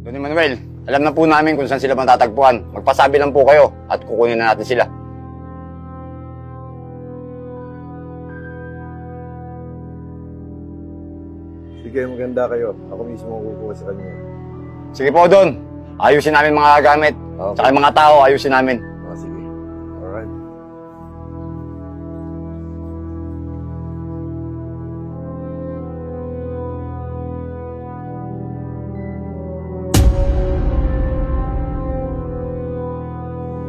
Don Manuel, alam na po namin kung saan sila matatagpuan. Magpasabi lang po kayo at kukunin na natin sila. Sige, maganda kayo. Ako mismo kukuha sa kanya. Sige po, Don. Ayusin namin mga gamit. Okay. Tsaka yung mga tao, ayusin namin. Sige. Alright.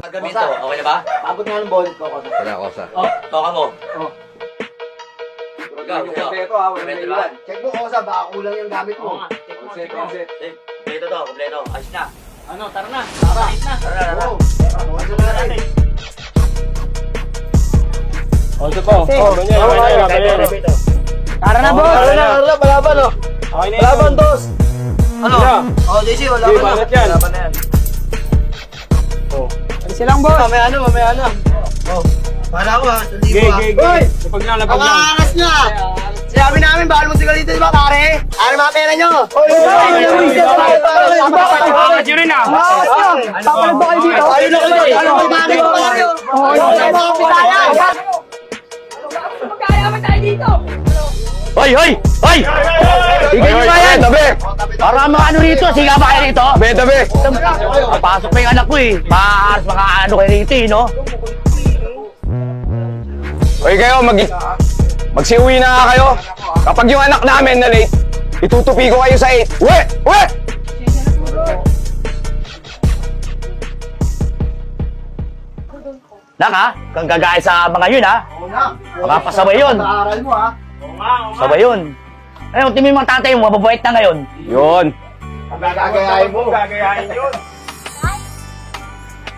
Gamito, okay na ba? Pagod nga ng bonnet ko. Wala ako sa. Oh, toka mo. Kompleto ha, wala na ilan. Check mo, Kosa, baka kulang yung gamit mo. Kompleto to, kompleto. Ayos na. Ano, tara na. Tara. O, ito po. Tara na, boss. Tara na, balaban, oh. Okay na Balaban, dos. Ano? Oh, JC, wala Sige, pa na. bakit yan? Wala pa na yan. Alis lang, boss. Mamaya na. Oh. Para ko ha, hindi Gay, ko ha. gay, gay. Ipaglalabag lang. Angas na. Sinabi namin, bawal mo sigaw dito, di ba, pare? Ano mga pera nyo? Bakit yun rin ah? Papalag ba kayo dito? Ayun na kayo. Ano kayo? Magkakayaman tayo dito! Hoy! Tigil nyo ba yan? Tabi! Para mga ano rito, siga ba kayo rito? Tabi! Papasok pa yung anak ko eh. Maaars mga ano kayo rito eh, no? Hoy kayo, magsiuwi na nga kayo. Kapag yung anak namin na late, itutupi ko kayo sa 8. Uwe! Nak ha? Kang gagaya sa mga yun ha? Mga pasabay yun. Pag-aaral mo, ha? Sabay yun. Ano, tingin mo mga tatay mo, mababait na ngayon. Yun. Gagayahin mo. Gagayahin yun.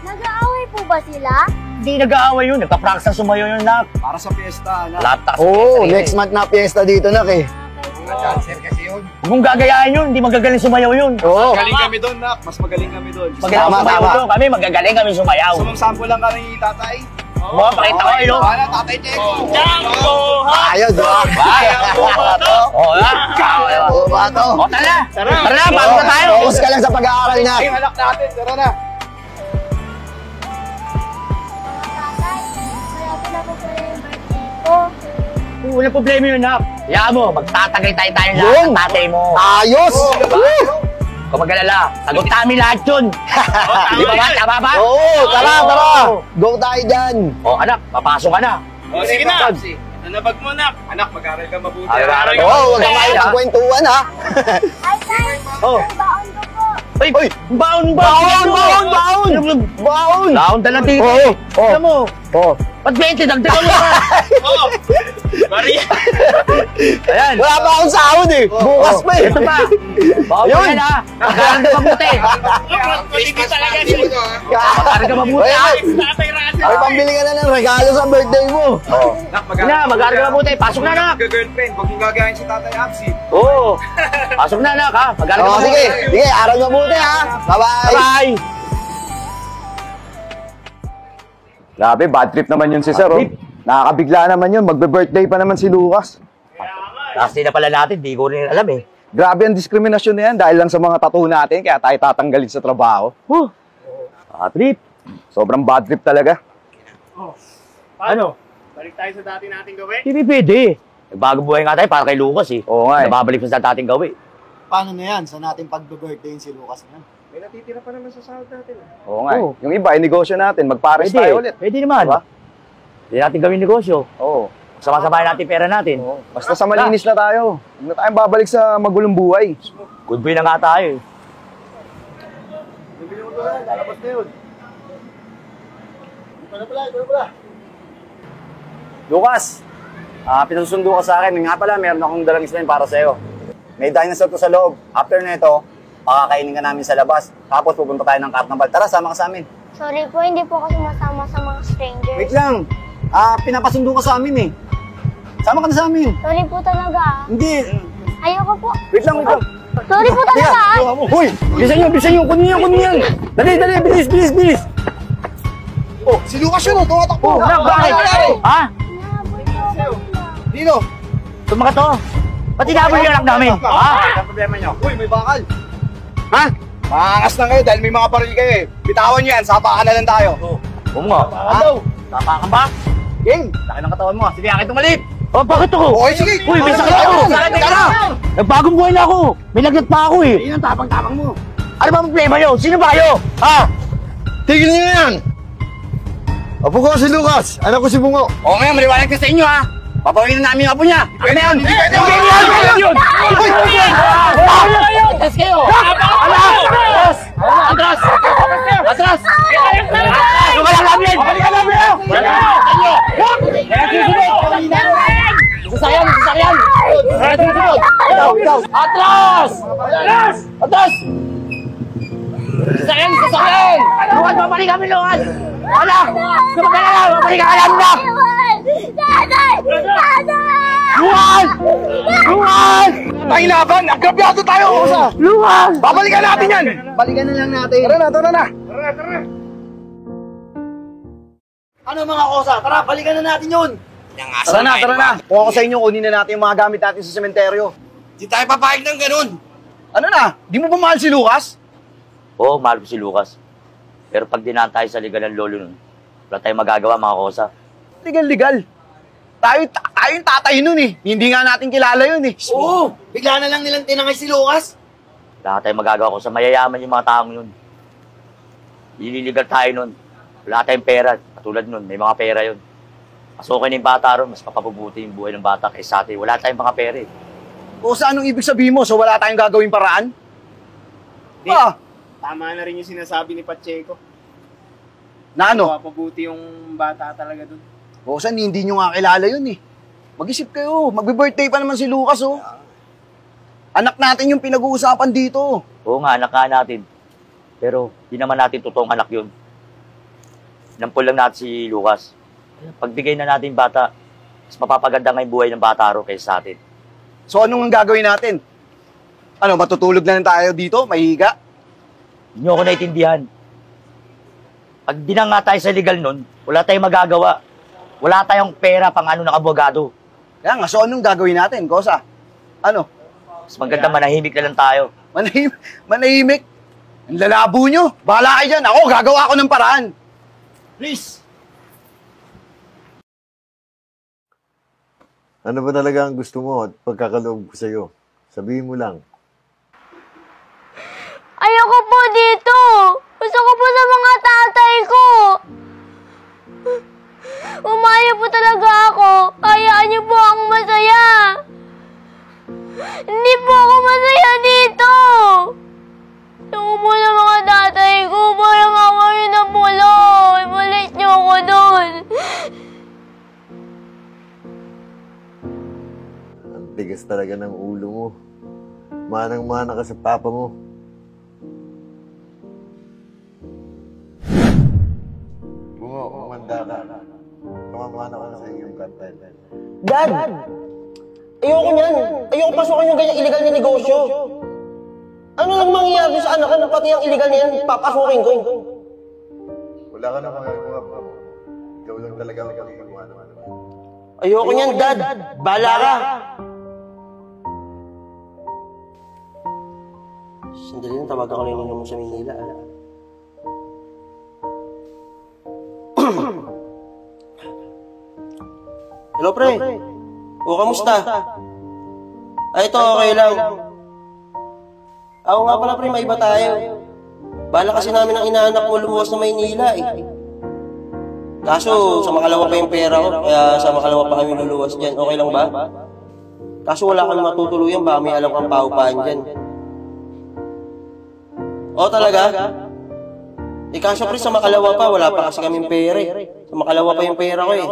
Nag-aaway po ba sila? Hindi nag-aaway yun, nagpa-practice na sumayo yun, nak. Para sa piyesta, anak. Laptak. Oo, next month na piyesta dito, nak eh. Kung gagayahin yun, hindi magagaling sumayaw yun. Oo. Magaling kami doon, Nak. Mas magaling kami doon. Magaling sumayaw to, kami magagaling kami sumayaw. Sumamsample lang kami, tatay. Mga pakita ko yun, no? Para, tatay Checo. Ayos, ha? Oo, ha? Oo ba to? O, tara na! Tara na, bago na tayo! Focus ka lang sa pag-aaral, nak. Yung anak natin, tara na. Tatay, malapit na po pala yung birthday ko. Walang problema yun, nak. Hayaan mo, magtatagay tayo lahat Yun. ng tatay mo. Ayos! Kung mag-alala, sagot namin lahat yun. Di ba ba? Tama ba? Oo, tara. Go tayo dyan. O, anak, papasok ka na. O, sige na. Nanabag mo, nak. Anak, mag-aral ka mabuti. Aral ka. Oo, huwag ka kayo magkwentuhan, ha? Ay, tay, Oh. ang baon ko po. Ay, baon! Baon! Baon talaga dito. Oo. Alam mo, Oo. ba't 20? Dagdagan mo ka. Oo. Maria. Ayan. Wala pa akong sahod eh. Bukas pa eh. Ito pa. Baon mo yan, ha. Mag-aral ka mabuti. Hindi talaga siya. Mag-aral ka mabuti, ha. Tatay Randy. Ay, pambili ka na ng regalo sa birthday mo. Nak, Sige na, mag-aral ka mabuti. Pasok na, anak. Girlfriend, huwag mong gagayahin si tatay Absi. Oo. Pasok na, anak, ha. Mag-aral ka Oo, mabuti. sige, aral mabuti, ha? Bye-bye. Bye. Grabe, bad trip naman yun si Sir, oh. Nakakabigla naman yun. Magbe-birthday pa naman si Lucas. Last day na pala natin, di ko rin alam eh. Grabe ang diskriminasyon na yan dahil lang sa mga tattoo natin, kaya tayo tatanggalin sa trabaho. Bad trip. Sobrang bad trip talaga. Ano? Balik tayo sa dati nating gawin. Hindi pwede. Nagbago buhay nga tayo para kay Lucas eh. Oo nga eh. Nababalik sa dating gawin. Paano na yan? Sa nating pagbe-birthday si Lucas na? May natitira pa naman sa sahod natin. Oo nga eh. Oo. Yung iba, negosyo natin. Magpares Pwede. tayo ulit. Pwede naman. Diba? Hindi natin gawin negosyo. Oo. Sama-samahin natin pera natin. Basta sa malinis na tayo. Huwag na tayong babalik sa magulong buhay. Good boy na nga tayo eh. Bibili mo to na, lalabas na yun. Ito na pala. Lucas, pinasusundo ka sa akin. Nga pala, meron akong dalang ismen para sa'yo. May dinosaur to sa loob. After nito, pakakainin ka namin sa labas. Tapos pupunta tayo ng carnival. Tara, sama ka sa amin. Sorry po, hindi po ako sumasama sa mga strangers. Wait lang. Pinapasundo ka sa amin eh. Sama ka na sa amin. Sorry po talaga. Hindi. Ayoko po. Wait lang. Sorry po talaga. Hoy, bilisan nyo. Kunin yan. Dali. Bilis. Oh, si Lucas yun, tumatakbo. Bakit? Ha? Nahabol po ako sila. Dino. Tuma ka to. Ba't inabol yung anak namin? Ha? Ang problema nyo. Uy, may bakal. Ha? Maangas na kayo dahil may mga baril kayo eh. Bitawan nyo yan, sapakan na lang tayo. Oo nga. Sapakan ba? Game! Laki ng katawan mo. Sige, akin tumalip! Oh, bakit ako? Okay, sige! Uy, may sakit ako! Tara! Nagbagong buhay na ako! May lagnat pa ako eh! Yun ang tapang-tapang mo. Ano ba ang problema nyo? Sino ba kayo? Ha? Tigil niyo yan! Apo ko si Lucas! Anak ko si Bungo! Oo ngayon, maliwanag ka sa inyo ha! Papawin na namin yung apo niya! Ano na yun? Hindi pwede yun! Atras kayo! Atras! Atras! Atras! Sumalang namin! Balikan namin! Sasakyan! Sasakyan! Atras! Atras! Atras! Sasakyan! Sasakyan! Luwan! Babalik kami, Luwan! Anak! Kumagana lang! Babalik ka lang, anak! Tatay! Tatay! Luwan! Luwan! Tayo laban! Agrabyado tayo! Kosa! Luwan! Babalikan natin yan! Balikan na lang natin. Tara na! Ano mga kosa? Tara, balikan na natin yun. Tara na! Kung ako sa inyo, kunin na natin yung mga gamit natin sa sementeryo. Di tayo papayag ng ganun. Ano na? Di mo ba mahal si Lucas? Oo, mahal ko si Lucas. Pero pag dinaan tayo sa legal ng lolo nun, wala tayong magagawa, mga kosa. Legal. Tayo yung tatay nun eh. Hindi nga natin kilala yun eh. Oo, bigla na lang nilang tinangay si Lucas. Wala tayong magagawa kung sa mayayaman yung mga taong yun. Ililigal tayo nun. Wala tayong pera. Katulad nun, may mga pera yun. Pasukin yung bata ron, mas mapapabuti yung buhay ng bata kaysa atin. Wala tayong mga pera eh. O sa anong ibig sabihin mo? So wala tayong gagawing paraan? Di, Ah, tama na rin yung sinasabi ni Pacheco. na ano? Papabuti yung bata talaga dun. O saan hindi nyo nga kilala yun eh. Mag-isip kayo. Magbe-birthday pa naman si Lucas oh. Anak natin yung pinag-uusapan dito. Oo nga, anak nga natin. Pero di naman natin totoong anak yun. Nampul lang natin si Lucas. Pagbigay na natin yung bata, mas mapapaganda nga yung buhay ng bata ro kaysa sa atin. So anong gagawin natin? Ano, matutulog na lang tayo dito? Mahiga? Hindi nyo ako naintindihan. Pag dinanga tayo sa legal nun, wala tayong magagawa. Wala tayong pera pang ano ng abogado. Kaya nga, so anong gagawin natin, Kosa? Ano? Mas maganda manahimik na lang tayo. Manahimik? Ang lalabo nyo. Bahala kayo dyan. Ako, gagawa ako ng paraan. Please! Ano ba talaga ang gusto mo at pagkakaloob ko sa'yo? Sabihin mo lang. Ayoko po dito! Gusto ko po sa mga tatay ko! Umaya po talaga ako. Hayaan niyo po akong masaya. Hindi po ako masaya dito. Gusto po sa mga tatay ko. Parang ako yun na pulo. Ibalik niyo ako doon. Ang tigas talaga ng ulo mo. Manang-mana ka sa papa mo. Bungo, umanda ka. Tumamana ka na sa iyong kantan. Dad! Ayoko niyan. Ayoko pasukan yung ganyang illegal na negosyo. Ano lang mangyayari sa anak ko na pati ang illegal na yan, papasukin ko. Wala ka na magagawa mo. Ikaw lang talaga ang pag-iiwan. Ayoko niyan, Dad. Bala ka. Sandali lang, tawagan ko na yung mo sa Manila. Hello, pre. O, kamusta? Ay, ito, okay lang. Ako nga pala, pre, may iba tayo. Bala kasi namin ang inaanak mo lumuwas na Maynila, eh. Kaso, sa makalawa pa yung pera ko, kaya sa makalawa pa kami luluwas dyan. Okay lang ba? Kaso wala kami matutuluyan, baka may alam kang paupahan dyan. O, talaga? Eh, kaso, pre, sa makalawa pa, wala pa kasi kaming pera, eh. Sa makalawa pa yung pera ko, eh.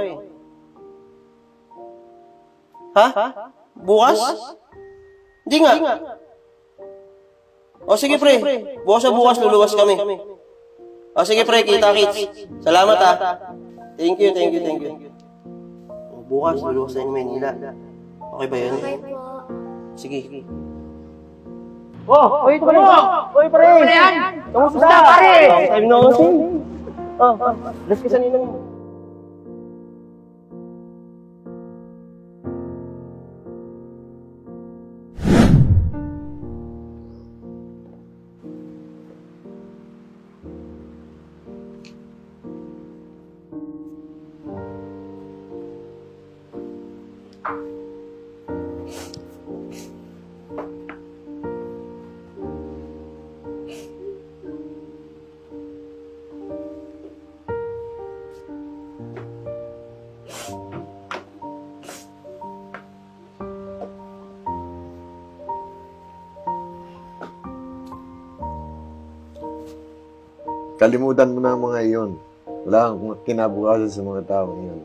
Ha? Bukas? Hindi nga. O sige pre, bukas na bukas luluwas kami. O sige pre, kita-kits. Salamat ha. Thank you. Bukas luluwas tayo ng Manila. Okay ba yun? Okay po. Sige. Oh, ito pare! Oy, pare! Kamusta, pare? Time na ako sin. Last ka sanina mo. Kalimutan mo na ang mga iyon. Wala kang kinabukasan sa mga tao iyon.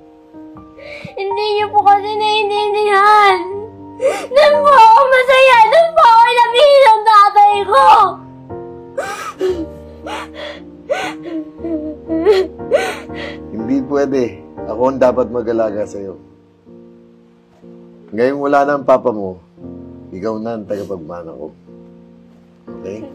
Hindi niyo po kasi naiintindihan. Doon po ako masaya. Doon po ako inabihin ng tatay ko. Hindi pwede. Ako ang dapat mag-alaga sa'yo. Ngayong wala na ang papa mo, ikaw na ang tagapagmana ko. Okay?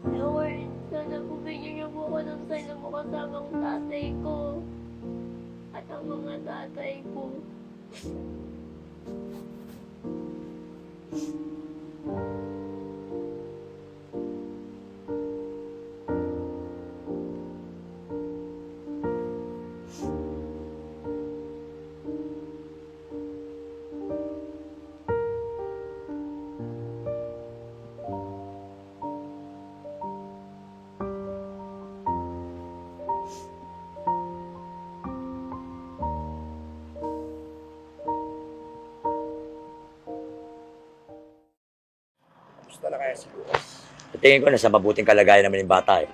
Lord, sana po bigyan niyo po ako ng sign na makasama ang tatay ko. At ang mga tatay ko. Gusto na kaya si Lucas. Tingin ko nasa mabuting kalagayan naman yung bata eh.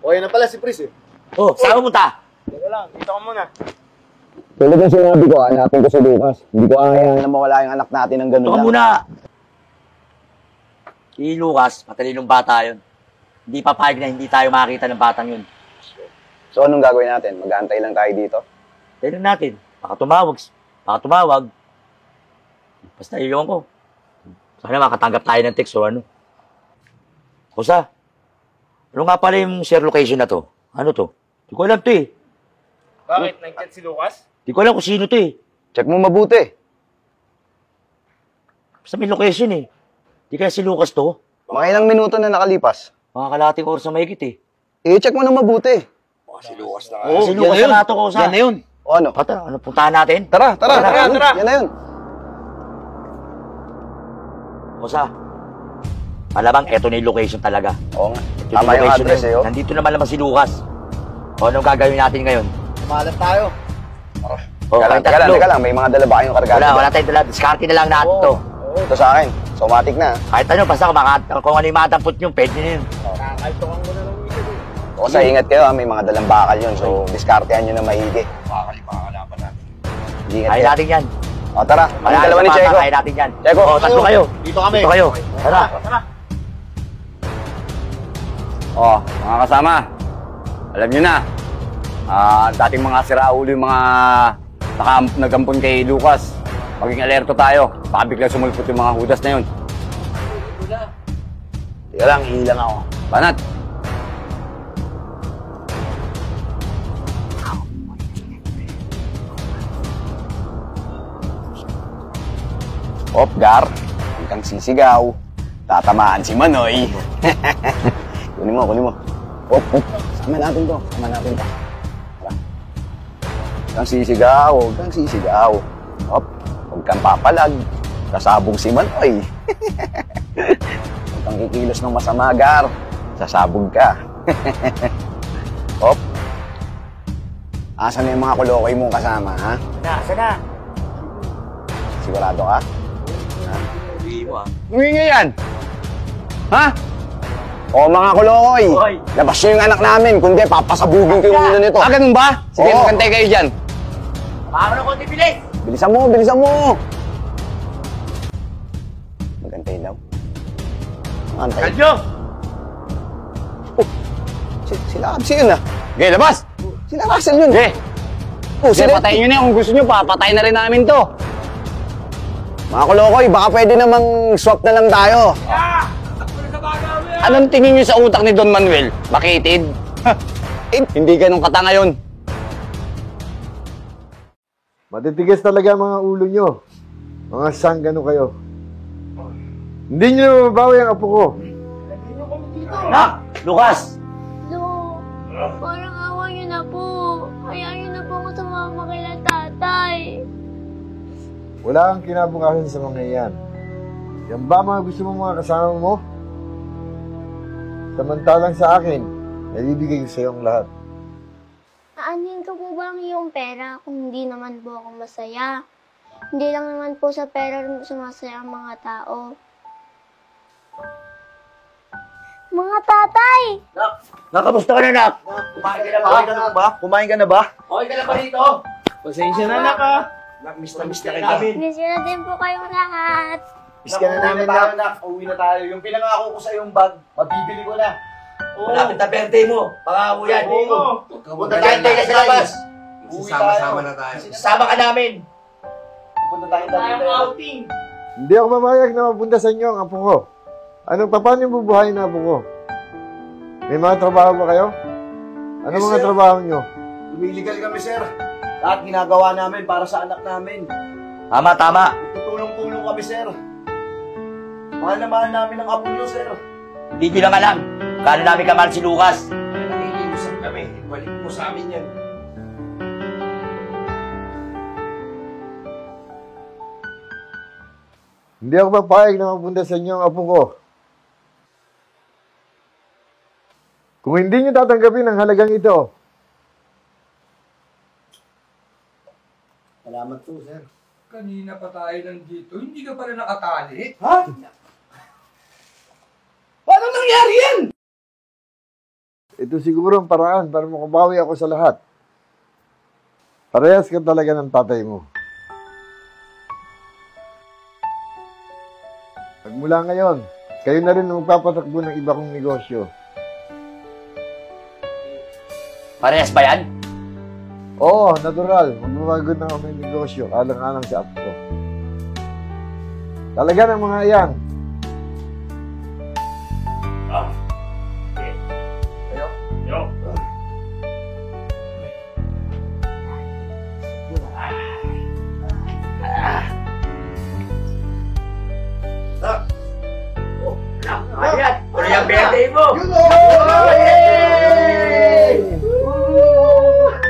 O, yan na pala si Pris eh. Oh, saan mo punta? Teka lang, dito ka muna. Tulad ng sinabi ko, hanapin ko si Lucas. Hindi ko kaya na mawala yung anak natin ng ganun Ito ka lang. muna. Si Lucas, matalinong bata yun. Hindi papayag na hindi tayo makakita ng batang yun. So anong gagawin natin? Mag-aantay lang tayo dito? Tignan natin. Baka tumawag. Basta iyon ko. Sana makatanggap tayo ng text o ano. Kusa, ano nga pala yung share location na to? Ano to? Di ko alam to eh. Bakit? Nag-chat si Lucas? Di ko alam kung sino to eh. Check mo mabuti. Basta may location eh. Di kaya si Lucas to? Mga ilang minuto na nakalipas. Mga kalating oras na mahigit eh. I-check mo na mabuti. Si Lucas na Oo, si Lucas na nato ko sa. Yan na yun. O ano? Pata, ano puntahan natin? Tara. Tara. Yan na yun. Kusa, malamang eto na yung location talaga. Oo nga. Ito Tama yung location address na eh. yun. Oh. Nandito naman si Lucas. O anong gagawin natin ngayon? Kumalat tayo. O, kayong tatlo. Teka lang. May mga dala ba kayong kargado? Wala tayong dala. Diskarte na lang natin to. Ito sa akin. Somatic na. Kahit ano, basta kung ano yung matampot nyo, pwede na yun. Kakaitukang mo na lang ito eh. O sa ingat kayo, may mga dalang bakal yun. So, diskartehan nyo na maigi. Makakalapan natin. Ingat Kaya kayo. natin yan. O tara. Ang Kaya dalawa ni Checo. Kaya natin yan. Checo, O, tatlo kayo. Dito kami. Dito kayo. Tara. O, mga kasama. Alam nyo na. Dating mga siraulo yung mga nagampon kay Lucas. Maging alerto tayo. Baka bigla sumulpot yung mga hudas na yun. Teka lang, ihilang ako. Banat! Op, Gar. Huwag kang sisigaw. Tatamaan si Manoy. Kunin mo. Op. Sama natin to. Tara. Huwag kang sisigaw. Op. Huwag kang papalag. Sasabog si Manoy. Huwag kang kikilos ng masama, Gar. Sasabog ka. Op. Asan na yung mga kulokoy mong kasama, ha? Sana. Sigurado ka? Hindi mo ah. Humingi yan! Ha? O mga kulokoy! Hoy! Labas nyo yung anak namin, kundi papasabugin ko yung ulo nito. Ganun ba? Sige, Oo. magantay kayo dyan. Baka ng konti bilis! Bilisan mo! Magantay daw. Magantay. Kalyo! Sila Absi yun ah. Okay, labas! Sila Russell yun. Okay. Sila patayin nyo na. Kung gusto nyo, papatay na rin namin to. Mga kulokoy, baka pwede namang swap na lang tayo. Anong tingin nyo sa utak ni Don Manuel? Makitid? Hindi ganun katanga yun. Matitigas talaga ang mga ulo nyo. Mga sanggano kayo. Hindi nyo mababawi ang apo ko. Nak! Lucas! No, parang awa niyo na po. Hayaan niyo na po ako sumama kay tatay. Wala kang kinabukasan sa mga iyan. Yan ba mga gusto mo mga kasama mo? Samantalang sa akin, nalibigay ko sa iyo ang lahat. Aanhin ko po ba ang iyong pera kung hindi naman po ako masaya? Hindi lang naman po sa pera sumasaya ang mga tao. Mga tatay! Nakamusta ka na, nak? Kumain ka na ba? Kumain ka na ba? Okay ka na ba dito? Pasensya na, nak, ha? Miss na kita. Miss you na din po kayong lahat. Miss ka na namin, nak. Uwi na tayo. Yung pinangako ko sa yung bag, mabibili ko na. Malapit na birthday mo. Pangako yan. Punta tayo tayo sa labas. Uwi Sama-sama tayo. na tayo. Sasama ka namin. Punta tayo Tayong tayo. outing. Hindi ako mamayag na mapunta sa inyo ang apo ko. Paano yung bubuhayin na apo ko? May mga trabaho ba kayo? Ano Yes, mga sir. trabaho nyo? Illegal kami, sir. Lahat ginagawa namin para sa anak namin. Tama, tama. Tutulong-tulong kami, sir. Mahal na mahal namin ang apo nyo, sir. Hindi nyo lang alam. Kano namin kamahal si Lucas. Nakikiusap kami. Balik mo sa amin yan. Hindi ako papayag na mapunta sa inyo ang apo ko. Kung hindi nyo tatanggapin ang halagang ito, Salamat po, sir. Kanina pa tayo nandito. Hindi ka pa rin nakatali. Ha? Paano nangyari yan? ito siguro ang paraan para makabawi ako sa lahat. Parehas ka talaga ng tatay mo. Pagmula ngayon, kayo na rin ang magpapatakbo ng iba kong negosyo. Parehas ba yan? Oo, natural. Magbabago na ako ng negosyo. Alang-alang sa apo ko. Talaga ng mga yan. Yo. Ano yan? Ano yung birthday mo?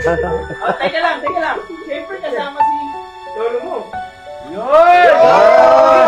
Teka lang. Siyempre kasama si lolo mo. Yun!